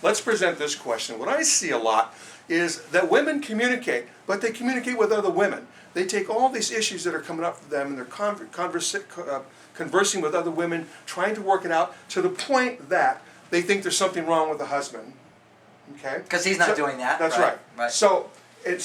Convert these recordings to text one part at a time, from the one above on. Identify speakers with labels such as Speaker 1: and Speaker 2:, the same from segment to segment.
Speaker 1: let's present this question. What I see a lot is that women communicate, but they communicate with other women. They take all these issues that are coming up for them, and they're conversing with other women, trying to work it out to the point that they think there's something wrong with the husband. Okay?
Speaker 2: Because he's not doing that.
Speaker 1: That's right. So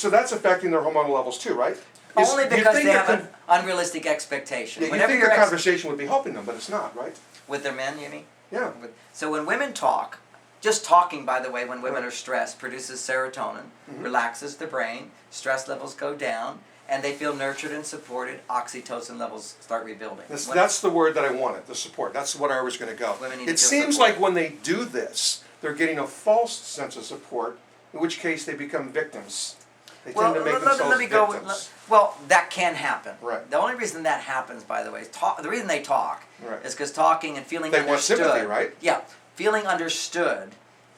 Speaker 1: that's affecting their hormonal levels too, right?
Speaker 2: Only because they have an unrealistic expectation.
Speaker 1: Yeah, you think the conversation would be helping them, but it's not, right?
Speaker 2: With their men, you mean?
Speaker 1: Yeah.
Speaker 2: So when women talk, just talking, by the way, when women are stressed, produces serotonin, relaxes the brain, stress levels go down, and they feel nurtured and supported, oxytocin levels start rebuilding.
Speaker 1: That's the word that I wanted, the support. That's what I was going to go. It seems like when they do this, they're getting a false sense of support, in which case they become victims. They tend to make themselves victims.
Speaker 2: Well, that can happen.
Speaker 1: Right.
Speaker 2: The only reason that happens, by the way, is the reason they talk is because talking and feeling
Speaker 1: They
Speaker 2: understood.
Speaker 1: want sympathy, right?
Speaker 2: Yeah. Feeling understood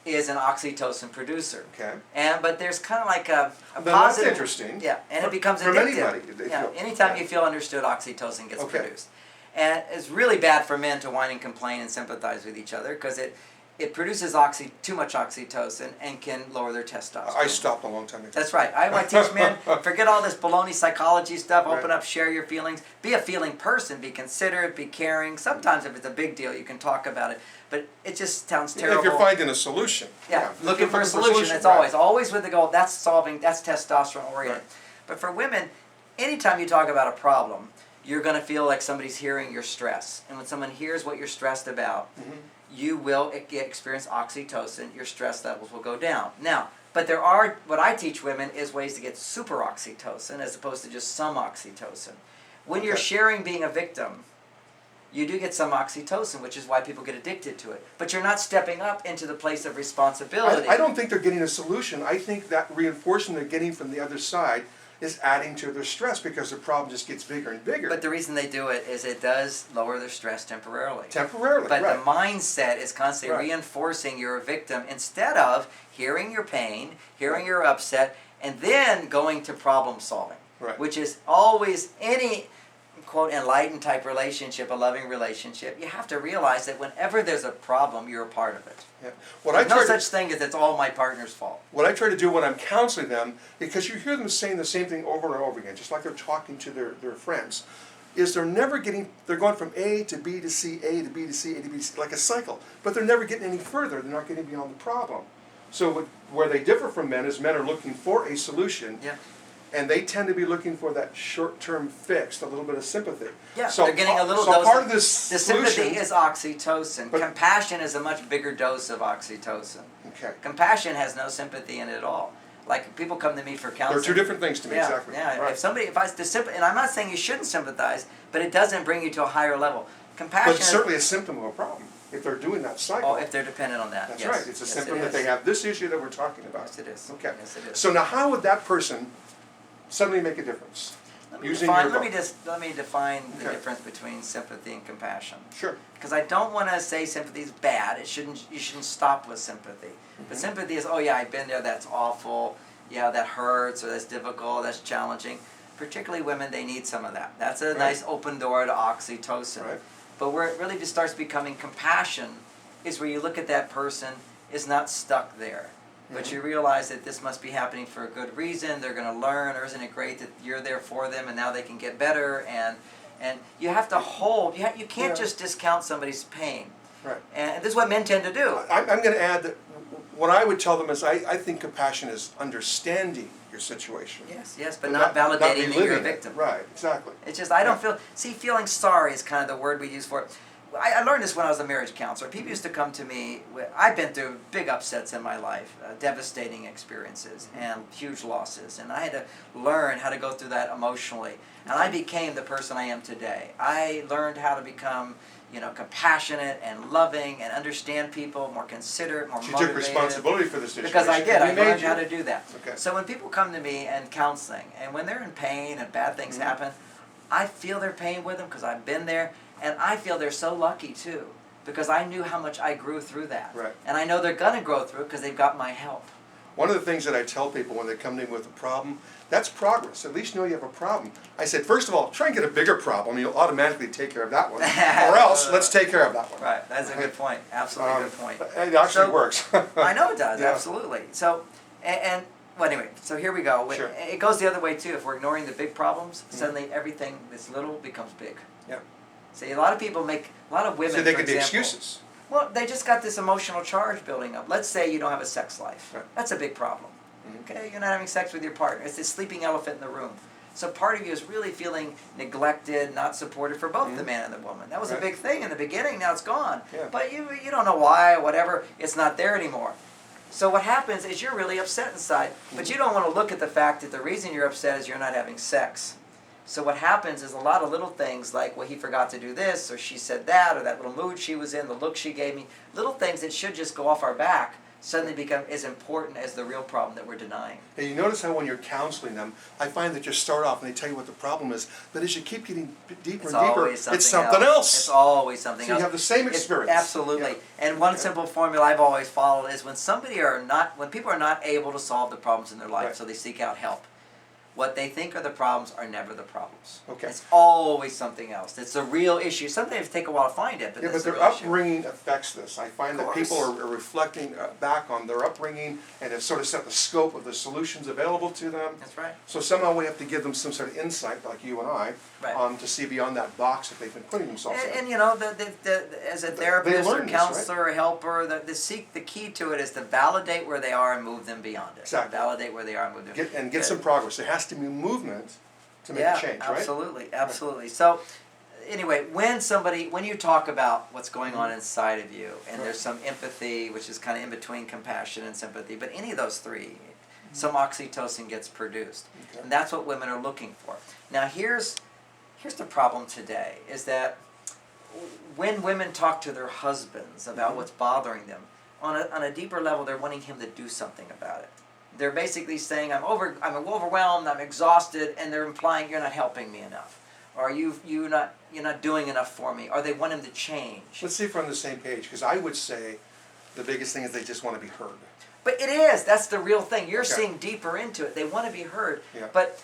Speaker 2: is an oxytocin producer.
Speaker 1: Okay.
Speaker 2: But there's kind of like a
Speaker 1: then
Speaker 2: positive.
Speaker 1: That's interesting.
Speaker 2: Yeah, and it becomes
Speaker 1: from
Speaker 2: addictive.
Speaker 1: Anybody.
Speaker 2: Anytime you feel understood, oxytocin gets produced. And it's really bad for men to whine and complain and sympathize with each other because it produces too much oxytocin and can lower their testosterone.
Speaker 1: I stopped a long time ago.
Speaker 2: That's right. I teach men, forget all this baloney psychology stuff, open up, share your feelings, be a feeling person, be considerate, be caring. Sometimes if it's a big deal, you can talk about it, but it just sounds terrible.
Speaker 1: If you're finding a solution.
Speaker 2: Yeah, looking for a solution, it's always with the goal, that's testosterone oriented. But for women, anytime you talk about a problem, you're going to feel like somebody's hearing your stress. And when someone hears what you're stressed about, you will experience oxytocin, your stress levels will go down. Now, but what I teach women is ways to get super oxytocin as opposed to just some oxytocin. When you're sharing being a victim, you do get some oxytocin, which is why people get addicted to it. But you're not stepping up into the place of responsibility.
Speaker 1: I don't think they're getting a solution. I think that reinforcement they're getting from the other side is adding to their stress because the problem just gets bigger and bigger.
Speaker 2: But the reason they do it is it does lower their stress temporarily.
Speaker 1: Temporarily,
Speaker 2: but the mindset is constantly reinforcing you're a victim instead of hearing your pain, hearing your upset, and then going to problem solving, which is always any quote enlightened type relationship, a loving relationship. You have to realize that whenever there's a problem, you're a part of it.
Speaker 1: Yeah.
Speaker 2: There's no such thing as it's all my partner's fault.
Speaker 1: What I try to do when I'm counseling them, because you hear them saying the same thing over and over again, just like they're talking to their friends, is they're going from A to B to C, A to B to C, A to B to C, like a cycle. But they're never getting any further. They're not getting beyond the problem. So where they differ from men is men are looking for a solution.
Speaker 2: Yeah.
Speaker 1: And they tend to be looking for that short-term fix, a little bit of sympathy.
Speaker 2: Yeah, so they're getting a little dose.
Speaker 1: Part of this
Speaker 2: the sympathy is oxytocin. Compassion is a much bigger dose of oxytocin.
Speaker 1: Okay.
Speaker 2: Compassion has no sympathy in it at all. Like people come to me for counseling.
Speaker 1: They're two different things to me, exactly.
Speaker 2: Yeah.
Speaker 1: Right.
Speaker 2: And I'm not saying you shouldn't sympathize, but it doesn't bring you to a higher level. Compassion.
Speaker 1: But it's certainly a symptom of a problem if they're doing that cycle.
Speaker 2: Oh, if they're dependent on that.
Speaker 1: That's right. It's a symptom that they have this issue that we're talking about.
Speaker 2: Yes, it is.
Speaker 1: Okay.
Speaker 2: Yes, it is.
Speaker 1: So now, how would that person suddenly make a difference?
Speaker 2: Let me define the difference between sympathy and compassion.
Speaker 1: Sure.
Speaker 2: Because I don't want to say sympathy is bad. You shouldn't stop with sympathy. But sympathy is, oh yeah, I've been there, that's awful. Yeah, that hurts, or that's difficult, that's challenging. Particularly women, they need some of that. That's a nice open door to oxytocin.
Speaker 1: Right.
Speaker 2: But where it really just starts becoming compassion is where you look at that person is not stuck there. But you realize that this must be happening for a good reason. They're going to learn, or isn't it great that you're there for them and now they can get better? And you have to hold. You can't just discount somebody's pain.
Speaker 1: Right.
Speaker 2: And this is what men tend to do.
Speaker 1: I'm going to add that what I would tell them is I think compassion is understanding your situation.
Speaker 2: Yes, but not validating that you're a victim.
Speaker 1: Right, exactly.
Speaker 2: It's just, I don't feel, feeling sorry is kind of the word we use for it. I learned this when I was a marriage counselor. People used to come to me, I've been through big upsets in my life, devastating experiences and huge losses, and I had to learn how to go through that emotionally. And I became the person I am today. I learned how to become, compassionate and loving and understand people, more considerate, more motivated.
Speaker 1: You took responsibility for the situation.
Speaker 2: Because I did. I learned how to do that.
Speaker 1: Okay.
Speaker 2: So when people come to me and counseling, and when they're in pain and bad things happen, I feel their pain with them because I've been there. And I feel they're so lucky, too, because I knew how much I grew through that.
Speaker 1: Right.
Speaker 2: And I know they're going to grow through it because they've got my help.
Speaker 1: One of the things that I tell people when they come to me with a problem, that's progress. At least you know you have a problem. I said, first of all, try and get a bigger problem. You'll automatically take care of that one. Or else, let's take care of that one.
Speaker 2: Right, that's a good point. Absolutely good point.
Speaker 1: It actually works.
Speaker 2: I know it does,
Speaker 1: Yeah.
Speaker 2: absolutely. So, well, anyway, so here we go.
Speaker 1: Sure.
Speaker 2: It goes the other way too. If we're ignoring the big problems, suddenly everything that's little becomes big.
Speaker 1: Yeah.
Speaker 2: See, a lot of women,
Speaker 1: So they
Speaker 2: for
Speaker 1: could be
Speaker 2: example,
Speaker 1: excuses.
Speaker 2: well, they just got this emotional charge building up. Let's say you don't have a sex life.
Speaker 1: Right.
Speaker 2: That's a big problem. Okay, you're not having sex with your partner. It's this sleeping elephant in the room. So part of you is really feeling neglected, not supported for both the man and the woman. That was a big thing in the beginning. Now it's gone.
Speaker 1: Yeah.
Speaker 2: But you don't know why, whatever. It's not there anymore. So what happens is you're really upset inside, but you don't want to look at the fact that the reason you're upset is you're not having sex. So what happens is a lot of little things like, well, he forgot to do this, or she said that, or that little mood she was in, the look she gave me, little things that should just go off our back suddenly become as important as the real problem that we're denying.
Speaker 1: And you notice how when you're counseling them, I find that you start off and they tell you what the problem is, but as you keep getting deeper and deeper, it's something else.
Speaker 2: It's always something else.
Speaker 1: So you have the same experience.
Speaker 2: Absolutely.
Speaker 1: Yeah.
Speaker 2: And one simple formula I've always followed is when people are not able to solve the problems in their life, so they seek out help. What they think are the problems are never the problems.
Speaker 1: Okay.
Speaker 2: It's always something else. It's a real issue. Sometimes it take a while to find it, but
Speaker 1: Yeah,
Speaker 2: that's
Speaker 1: but
Speaker 2: the
Speaker 1: their
Speaker 2: real issue.
Speaker 1: upbringing affects this. I find that
Speaker 2: Of
Speaker 1: people
Speaker 2: course.
Speaker 1: are reflecting back on their upbringing and have sort of set the scope of the solutions available to them.
Speaker 2: That's right.
Speaker 1: So somehow we have to give them some sort of insight, like you and I,
Speaker 2: Right.
Speaker 1: to see beyond that box that they've been putting themselves in.
Speaker 2: And you know, as a therapist or
Speaker 1: learn this, right?
Speaker 2: counselor or helper, the key to it is to validate where they are and move them beyond it.
Speaker 1: Exactly.
Speaker 2: Validate where they are and move them.
Speaker 1: Get some progress. There has to be movement to make a change, right?
Speaker 2: Absolutely. So, anyway, when you talk about what's going on inside of you, and there's some empathy, which is kind of in between compassion and sympathy, but any of those three, some oxytocin gets produced, and that's what women are looking for. Now, here's the problem today: is that when women talk to their husbands about what's bothering them, on a deeper level, they're wanting him to do something about it. They're basically saying, I'm overwhelmed, I'm exhausted, and they're implying you're not helping me enough. Or you're not doing enough for me. Or they want him to change.
Speaker 1: Let's see if we're on the same page, because I would say the biggest thing is they just want to be heard.
Speaker 2: But it is. That's the real thing. You're
Speaker 1: Okay.
Speaker 2: seeing deeper into it. They want to be heard.
Speaker 1: Yeah.
Speaker 2: But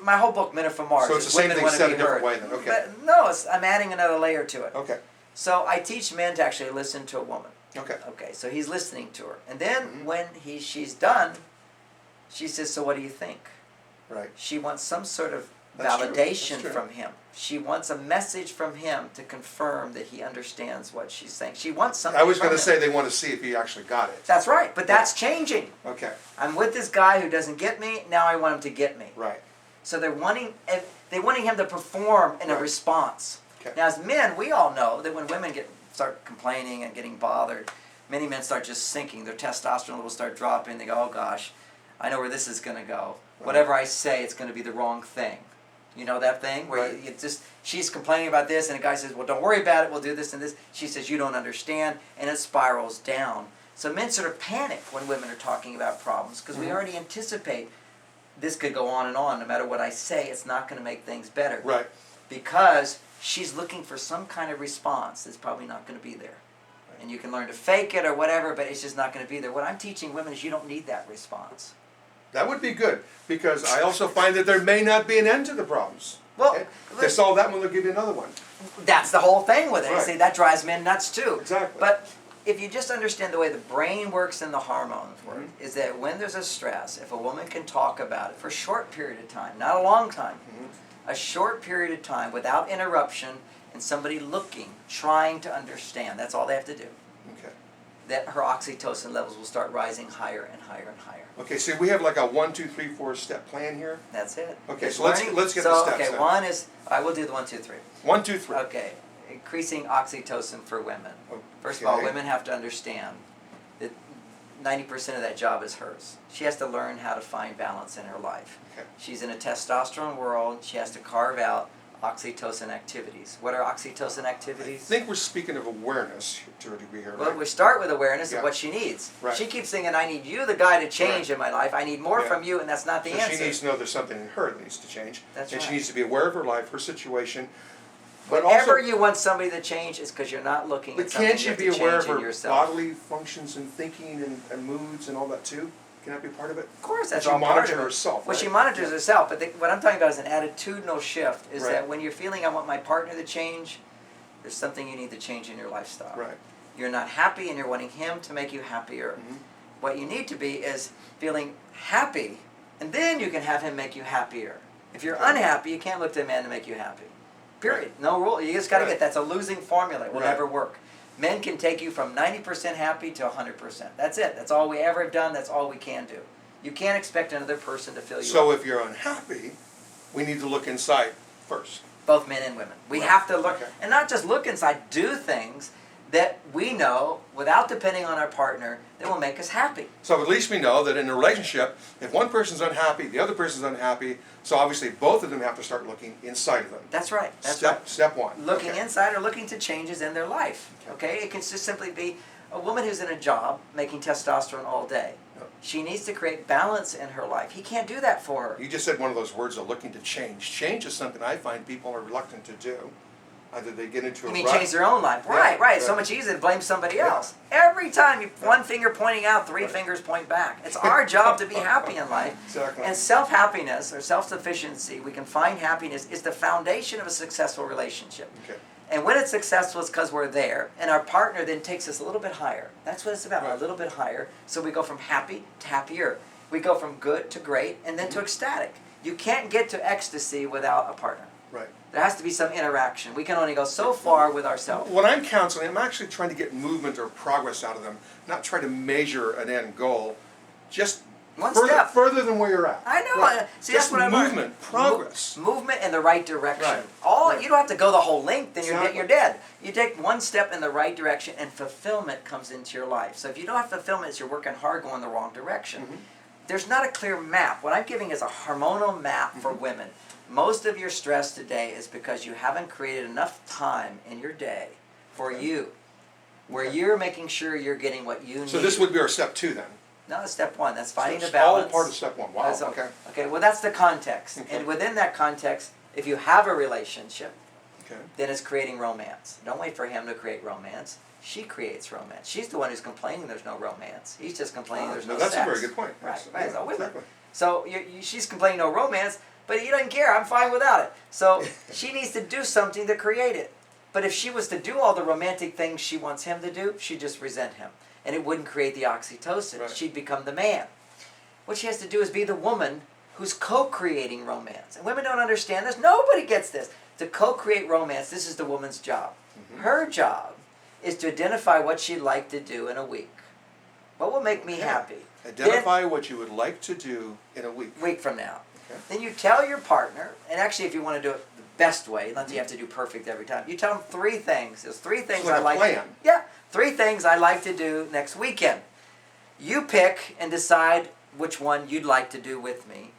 Speaker 2: my whole book, Men Are From Mars,
Speaker 1: So it's
Speaker 2: is
Speaker 1: the same
Speaker 2: women
Speaker 1: thing
Speaker 2: want to
Speaker 1: said
Speaker 2: be
Speaker 1: a different
Speaker 2: heard.
Speaker 1: way then, okay.
Speaker 2: But no, I'm adding another layer to it.
Speaker 1: Okay,
Speaker 2: So I teach men to actually listen to a woman.
Speaker 1: okay.
Speaker 2: Okay, so he's listening to her. And then when she's done, she says, so what do you think?
Speaker 1: Right.
Speaker 2: She wants some sort of
Speaker 1: That's true.
Speaker 2: validation
Speaker 1: That's true.
Speaker 2: from him. She wants a message from him to confirm that he understands what she's saying. She wants something
Speaker 1: I was
Speaker 2: from
Speaker 1: going to
Speaker 2: him.
Speaker 1: say they want to see if he actually got it.
Speaker 2: That's right, but that's changing.
Speaker 1: Okay,
Speaker 2: I'm with this guy who doesn't get me, now I want him to get me.
Speaker 1: right.
Speaker 2: So they're wanting him to perform in a
Speaker 1: Right.
Speaker 2: response.
Speaker 1: Okay.
Speaker 2: Now as men, we all know that when women start complaining and getting bothered, many men start just sinking. Their testosterone levels start dropping. They go, oh gosh, I know where this is going to go.
Speaker 1: Right.
Speaker 2: Whatever I say, it's going to be the wrong thing. You know that thing where
Speaker 1: Right.
Speaker 2: she's complaining about this, and a guy says, well, don't worry about it, we'll do this and this. She says, you don't understand, and it spirals down. So men sort of panic when women are talking about problems, because we already anticipate this could go on and on. No matter what I say, it's not going to make things better.
Speaker 1: Right.
Speaker 2: Because she's looking for some kind of response that's probably not going to be there. And you can learn to fake it or whatever, but it's just not going to be there. What I'm teaching women is you don't need that response.
Speaker 1: That would be good, because I also find that there may not be an end to the problems.
Speaker 2: Well,
Speaker 1: Okay? They solve that one, they'll give you another one.
Speaker 2: that's the whole thing with it.
Speaker 1: Right.
Speaker 2: See, that drives men nuts too.
Speaker 1: Exactly.
Speaker 2: But if you just understand the way the brain works and the hormones work, is that when there's a stress, if a woman can talk about it for a short period of time, not a long time, a short period of time without interruption, and somebody looking, trying to understand, that's all they have to do,
Speaker 1: Okay.
Speaker 2: that her oxytocin levels will start rising higher and higher and higher.
Speaker 1: Okay, so we have like a 1, 2, 3, 4 step plan here.
Speaker 2: That's it.
Speaker 1: Okay,
Speaker 2: It's
Speaker 1: so let's
Speaker 2: learning-
Speaker 1: get the steps
Speaker 2: Okay,
Speaker 1: then.
Speaker 2: one is, I will do the 1, 2, 3.
Speaker 1: 1, 2, 3.
Speaker 2: Okay, increasing oxytocin for women. First of all,
Speaker 1: Okay.
Speaker 2: women have to understand that 90% of that job is hers. She has to learn how to find balance in her life.
Speaker 1: Okay.
Speaker 2: She's in a testosterone world. She has to carve out oxytocin activities. What are oxytocin
Speaker 1: I
Speaker 2: activities?
Speaker 1: think we're speaking of awareness to a degree here,
Speaker 2: Well,
Speaker 1: right?
Speaker 2: we start with awareness
Speaker 1: Yeah.
Speaker 2: of what she needs.
Speaker 1: Right.
Speaker 2: She keeps thinking, I need you, the guy, to change
Speaker 1: Right.
Speaker 2: in my life. I need more
Speaker 1: Yeah.
Speaker 2: from you, and that's not the
Speaker 1: So
Speaker 2: answer.
Speaker 1: she needs to know there's something in her that needs to change.
Speaker 2: That's
Speaker 1: and
Speaker 2: right.
Speaker 1: she needs to be aware of her life, her situation. But
Speaker 2: Whenever
Speaker 1: also,
Speaker 2: you want somebody to change, it's because you're not looking
Speaker 1: but
Speaker 2: at something
Speaker 1: can't
Speaker 2: you
Speaker 1: you
Speaker 2: have
Speaker 1: be
Speaker 2: to
Speaker 1: aware of
Speaker 2: change in
Speaker 1: her
Speaker 2: yourself.
Speaker 1: bodily functions and thinking and moods and all that too? Can that be part of it?
Speaker 2: Of course, that's
Speaker 1: She
Speaker 2: all part
Speaker 1: monitors
Speaker 2: of it.
Speaker 1: herself,
Speaker 2: Well,
Speaker 1: right?
Speaker 2: she monitors herself, but what I'm talking about is an attitudinal shift. Is
Speaker 1: Right.
Speaker 2: that when you're feeling, I want my partner to change, there's something you need to change in your lifestyle.
Speaker 1: Right.
Speaker 2: You're not happy and you're wanting him to make you happier.
Speaker 1: Mm-hmm.
Speaker 2: What you need to be is feeling happy, and then you can have him make you happier. If you're unhappy, you can't look to a man to make you happy. Period.
Speaker 1: Right.
Speaker 2: No rule. You just got to
Speaker 1: Right.
Speaker 2: get, that's a losing formula. It will
Speaker 1: Right.
Speaker 2: never work. Men can take you from 90% happy to 100%. That's it. That's all we ever have done. That's all we can do. You can't expect another person to fill you
Speaker 1: So
Speaker 2: up.
Speaker 1: if you're unhappy, we need to look inside first.
Speaker 2: Both men and women. We
Speaker 1: Right.
Speaker 2: have to look,
Speaker 1: Okay.
Speaker 2: and not just look inside, do things that we know, without depending on our partner, that will make us happy.
Speaker 1: So at least we know that in a relationship, if one person's unhappy, the other person's unhappy, so obviously both of them have to start looking inside of them.
Speaker 2: That's right. That's right.
Speaker 1: Step one.
Speaker 2: Looking
Speaker 1: Okay.
Speaker 2: inside or looking to changes in their life. Okay? It can just simply be a woman who's in a job making testosterone all day.
Speaker 1: Yep.
Speaker 2: She needs to create balance in her life. He can't do that for her.
Speaker 1: You just said one of those words of looking to change. Change is something I find people are reluctant to do. Either they get into
Speaker 2: You
Speaker 1: a
Speaker 2: mean
Speaker 1: rut.
Speaker 2: change their own life?
Speaker 1: Yeah,
Speaker 2: Right, right. It's so
Speaker 1: right.
Speaker 2: much easier to blame somebody
Speaker 1: Yeah.
Speaker 2: else. Every time you one finger pointing out, three fingers point back. It's our job to be happy in life.
Speaker 1: Exactly.
Speaker 2: And self-happiness or self-sufficiency, we can find happiness, is the foundation of a successful relationship.
Speaker 1: Okay.
Speaker 2: And when it's successful, it's because we're there, and our partner then takes us a little bit higher. That's what it's about,
Speaker 1: Right.
Speaker 2: a little bit higher. So we go from happy to happier. We go from good to great, and then to ecstatic. You can't get to ecstasy without a partner.
Speaker 1: Right.
Speaker 2: There has to be some interaction. We can only go so far with ourselves.
Speaker 1: When I'm counseling, I'm actually trying to get movement or progress out of them, not try to measure an end goal. Just
Speaker 2: One
Speaker 1: further,
Speaker 2: step.
Speaker 1: further than where you're at.
Speaker 2: I know.
Speaker 1: Right.
Speaker 2: See,
Speaker 1: Just
Speaker 2: that's what I'm learning.
Speaker 1: movement, progress.
Speaker 2: Movement in the right direction.
Speaker 1: Right.
Speaker 2: All you don't have to go the whole length, then
Speaker 1: Exactly.
Speaker 2: you're dead. You take one step in the right direction, and fulfillment comes into your life. So if you don't have fulfillment, it's you're working hard going the wrong direction.
Speaker 1: Mm-hmm.
Speaker 2: There's not a clear map. What I'm giving is a hormonal map for
Speaker 1: Mm-hmm.
Speaker 2: women. Most of your stress today is because you haven't created enough time in your day for you, where
Speaker 1: Okay.
Speaker 2: you're making sure you're getting what you need.
Speaker 1: So this would be our step 2 then.
Speaker 2: No, that's step one. That's finding
Speaker 1: So
Speaker 2: the
Speaker 1: it's all
Speaker 2: balance.
Speaker 1: part of step 1. Wow.
Speaker 2: That's
Speaker 1: Okay.
Speaker 2: Okay, well, that's the context.
Speaker 1: Okay.
Speaker 2: And within that context, if you have a relationship,
Speaker 1: Okay.
Speaker 2: then it's creating romance. Don't wait for him to create romance. She creates romance. She's the one who's complaining there's no romance. He's just complaining there's no
Speaker 1: That's
Speaker 2: sex.
Speaker 1: a very good point.
Speaker 2: Right,
Speaker 1: Yes.
Speaker 2: right.
Speaker 1: Yeah,
Speaker 2: So, wait a minute.
Speaker 1: exactly.
Speaker 2: So she's complaining no romance, but he doesn't care. I'm fine without it. So she needs to do something to create it. But if she was to do all the romantic things she wants him to do, she'd just resent him. And it wouldn't create the oxytocin.
Speaker 1: Right.
Speaker 2: She'd become the man. What she has to do is be the woman who's co-creating romance. And women don't understand this. Nobody gets this. To co-create romance, this is the woman's job.
Speaker 1: Mm-hmm.
Speaker 2: Her job is to identify what she'd like to do in a week. What will make me
Speaker 1: Okay.
Speaker 2: happy?
Speaker 1: Identify what you would like to do in a week.
Speaker 2: Week from now.
Speaker 1: Okay.
Speaker 2: Then you tell your partner, and actually if you want to do it the best way, not that you have to do perfect every time, you tell them 3 things. There's 3 things
Speaker 1: like
Speaker 2: I
Speaker 1: a
Speaker 2: like.
Speaker 1: plan.
Speaker 2: Yeah, 3 things I like to do next weekend. You pick and decide which one you'd like to do with me,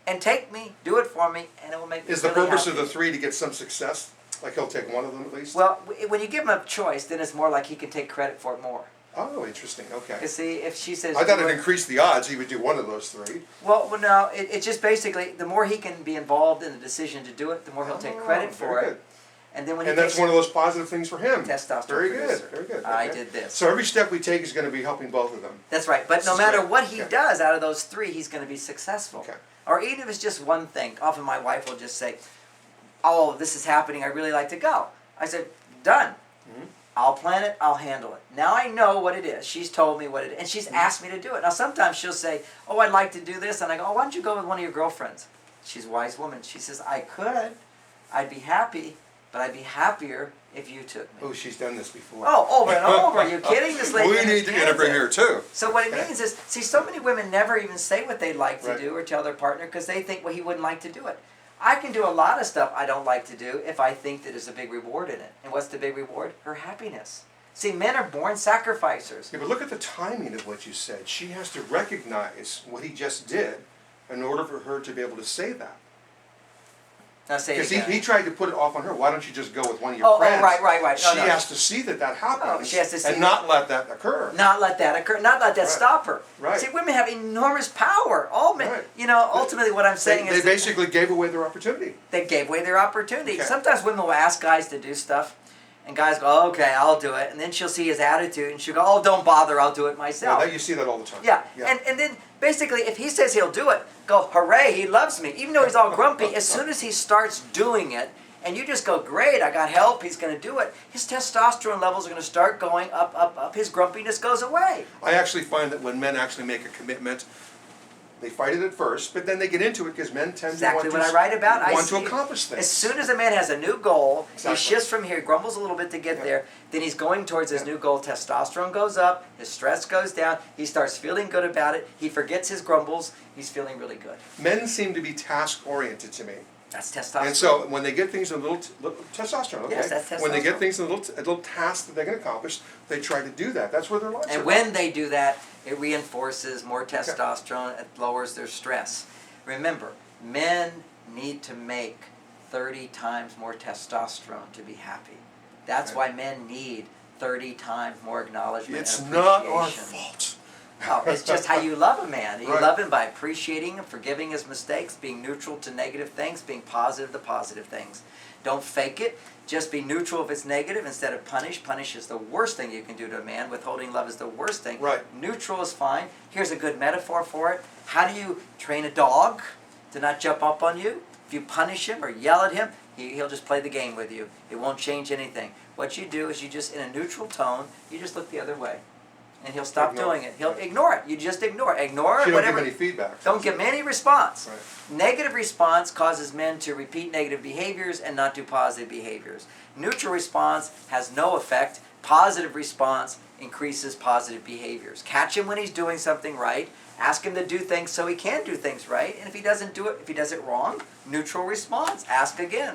Speaker 2: and take me, do it for me, and it will make me
Speaker 1: Is the
Speaker 2: really
Speaker 1: purpose
Speaker 2: happy.
Speaker 1: of the 3 to get some success? Like he'll take one of them at least?
Speaker 2: Well, when you give him a choice, then it's more like he can take credit for it more.
Speaker 1: Oh, interesting. Okay.
Speaker 2: You see, if she says,
Speaker 1: I thought
Speaker 2: do
Speaker 1: it increased the odds he would do one of those 3.
Speaker 2: well, no, it's just basically the more he can be involved in the decision to do it, the more he'll take credit for
Speaker 1: very
Speaker 2: it.
Speaker 1: good.
Speaker 2: And then when he
Speaker 1: And that's
Speaker 2: takes
Speaker 1: one of those positive things for him.
Speaker 2: testosterone
Speaker 1: Very
Speaker 2: producer.
Speaker 1: good. Very good.
Speaker 2: I
Speaker 1: Okay.
Speaker 2: did this.
Speaker 1: So every step we take is going to be helping both of them.
Speaker 2: That's right. But
Speaker 1: This
Speaker 2: no
Speaker 1: is
Speaker 2: matter
Speaker 1: great.
Speaker 2: what he
Speaker 1: Okay.
Speaker 2: does out of those 3, he's going to be successful.
Speaker 1: Okay.
Speaker 2: Or even if it's just one thing. Often my wife will just say, oh, this is happening, I really like to go. I said, done.
Speaker 1: Mhm.
Speaker 2: I'll plan it, I'll handle it. Now I know what it is. She's told me what it is. And she's asked me to do it. Now sometimes she'll say, oh, I'd like to do this. And I go, oh, why don't you go with one of your girlfriends? She's a wise woman. She says, I could. I'd be happy. But I'd be happier if you took me.
Speaker 1: Oh, she's done this before.
Speaker 2: Oh, over and over. Are you kidding? This lady
Speaker 1: We need to get her
Speaker 2: understands it.
Speaker 1: here too.
Speaker 2: So what it
Speaker 1: Okay.
Speaker 2: means is, see, so many women never even say what they'd like to
Speaker 1: Right.
Speaker 2: do or tell their partner because they think, well, he wouldn't like to do it. I can do a lot of stuff I don't like to do if I think that there's a big reward in it. And what's the big reward? Her happiness. See, men are born sacrificers.
Speaker 1: Yeah, but look at the timing of what you said. She has to recognize what he just did in order for her to be able to say that.
Speaker 2: Now say it
Speaker 1: Because
Speaker 2: again.
Speaker 1: he tried to put it off on her. Why don't you just go with one of your
Speaker 2: Oh,
Speaker 1: friends?
Speaker 2: right.
Speaker 1: She has to see that happens.
Speaker 2: she has to see
Speaker 1: and not let that occur.
Speaker 2: Not let that occur. Not let that stop her.
Speaker 1: Right.
Speaker 2: See, women have enormous power. All men,
Speaker 1: Right.
Speaker 2: you know, ultimately what I'm saying
Speaker 1: They
Speaker 2: is
Speaker 1: basically gave away their opportunity.
Speaker 2: they gave away their opportunity.
Speaker 1: Okay.
Speaker 2: Sometimes women will ask guys to do stuff, and guys go, oh, okay, I'll do it. And then she'll see his attitude, and she'll go, oh, don't bother, I'll do it myself.
Speaker 1: You see that all the time.
Speaker 2: Yeah. And then basically if he says he'll do it, go, hooray, he loves me. Even though he's all grumpy, as soon as he starts doing it, and you just go, great, I got help, he's going to do it, his testosterone levels are going to start going up, his grumpiness goes away.
Speaker 1: I actually find that when men actually make a commitment, they fight it at first, but then they get into it because men tend
Speaker 2: Exactly
Speaker 1: to
Speaker 2: what I write about.
Speaker 1: want to accomplish things.
Speaker 2: As soon as a man has a new goal,
Speaker 1: Exactly.
Speaker 2: he shifts from here, grumbles a little bit to get there, then he's going towards his new goal, testosterone goes up, his stress goes down, he starts feeling good about it, he forgets his grumbles, he's feeling really good.
Speaker 1: Men seem to be task-oriented to me.
Speaker 2: That's testosterone.
Speaker 1: And so when they get things in little testosterone, okay?
Speaker 2: Yes, that's testosterone.
Speaker 1: When they get things in a little task that they can accomplish, they try to do that. That's where their lives are.
Speaker 2: And when they do that, it reinforces more testosterone, it lowers their stress. Remember, men need to make 30 times more testosterone to be happy. That's why men need 30 times more acknowledgement
Speaker 1: It's
Speaker 2: and
Speaker 1: not
Speaker 2: appreciation.
Speaker 1: our fault.
Speaker 2: No, it's just how you love a man. You
Speaker 1: Right.
Speaker 2: love him by appreciating him, forgiving his mistakes, being neutral to negative things, being positive to positive things. Don't fake it. Just be neutral if it's negative instead of punish. Punish is the worst thing you can do to a man. Withholding love is the worst thing.
Speaker 1: Right.
Speaker 2: Neutral is fine. Here's a good metaphor for it. How do you train a dog to not jump up on you? If you punish him or yell at him, he'll just play the game with you. It won't change anything. What you do is you just, in a neutral tone, you just look the other way. And he'll stop doing it. He'll ignore it. You just ignore it. Ignore it,
Speaker 1: You don't
Speaker 2: whatever.
Speaker 1: give any feedback.
Speaker 2: Don't give me any response.
Speaker 1: Right.
Speaker 2: Negative response causes men to repeat negative behaviors and not do positive behaviors. Neutral response has no effect. Positive response increases positive behaviors. Catch him when he's doing something right. Ask him to do things so he can do things right. And if he doesn't do it, if he does it wrong, neutral response. Ask again.